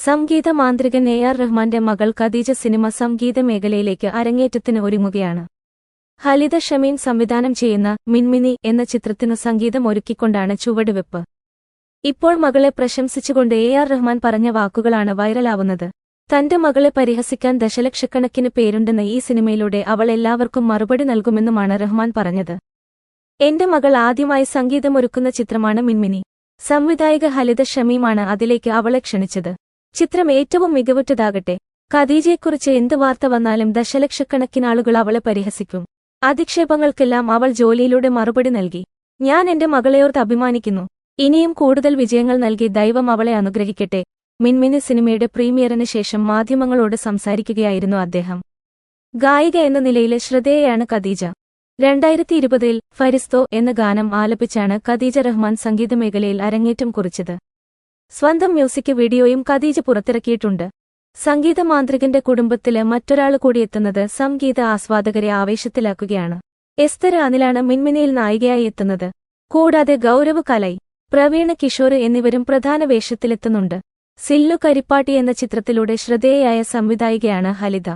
സംഗീത മാന്ത്രികൻ AR റഹ്മാന്റെ മകൾ Khadija cinema സംഗീത മേഖലയിലേക്ക് അരങ്ങേറ്റത്തിന് ഒരുങ്ങുകയാണ്. ഖാലിദ ഷമീം സംവിധാനം ചെയ്യുന്ന മിൻമിനി എന്ന ചിത്രത്തിനു സംഗീതം ഒരുക്കിക്കൊണ്ടാണ് ചുവടുവെപ്പ്. ഇപ്പോൾ മകളെ പ്രശംസിച്ചുകൊണ്ട് AR റഹ്മാൻ പറഞ്ഞ വാക്കുകളാണ് വൈറലാവുന്നത്. തന്റെ മകളെ പരിഹസിക്കാൻ ദശലക്ഷക്കണക്കിന് പേരുണ്ടെന്ന ഈ സിനിമയിലൂടെ അവൾ എല്ലാവർക്കും മറുപടി നൽകുമെന്നുമാണ് റഹ്മാൻ പറഞ്ഞത്. എന്റെ മകൾ ആദ്യമായി സംഗീതമൊരുക്കുന്ന ചിത്രമാണ് മിൻമിനി. സംവിധായിക ഖാലിദ ഷമീമാണ് അതിലേക്ക് അവളെ ക്ഷണിച്ചത്. ചിത്രം ഏറ്റവും മികവുറ്റതാകട്ടെ. ഖദീജയെക്കുറിച്ച് എന്ത് വാർത്ത വന്നാലും ദശലക്ഷക്കണക്കിനാളുകൾ അവളെ പരിഹസിക്കും. അധിക്ഷേപങ്ങൾക്കെല്ലാം അവൾ ജോലിയിലൂടെ മറുപടി നൽകി. ഞാൻ എന്റെ മകളെയോർത്ത് അഭിമാനിക്കുന്നു. ഇനിയും കൂടുതൽ വിജയങ്ങൾ നൽകി ദൈവം അവളെ അനുഗ്രഹിക്കട്ടെ. മിൻമിനി സിനിമയുടെ പ്രീമിയറിന് ശേഷം മാധ്യമങ്ങളോട് സംസാരിക്കുകയായിരുന്നു അദ്ദേഹം. ഗായിക എന്ന നിലയിലെ ശ്രദ്ധേയയാണ് ഖദീജ. 2020-ൽ ഫരിസ്തോ എന്ന ഗാനം ആലപിച്ചാണ് ഖദീജ റഹ്മാൻ സംഗീതമേഖലയിൽ അരങ്ങേറ്റം കുറിച്ചത്. സ്വന്തം മ്യൂസിക് വീഡിയോയും ഖദീജ പുറത്തിറക്കിയിട്ടുണ്ട്. സംഗീത മാന്ത്രികന്റെ കുടുംബത്തില് മറ്റൊരാള് കൂടിയെത്തുന്നത് സംഗീത ആസ്വാദകരെ ആവേശത്തിലാക്കുകയാണ്. എസ്തർ അനിലാണ് മിൻമിനിയിൽ നായികയായി എത്തുന്നത്. കൂടാതെ ഗൗരവ് കലൈ, പ്രവീണ കിഷോർ എന്നിവരും പ്രധാന വേഷത്തിലെത്തുന്നുണ്ട്. സില്ലു കരിപ്പാട്ടി എന്ന ചിത്രത്തിലൂടെ ശ്രദ്ധേയയായ സംവിധായികയാണ് ഖാലിദ.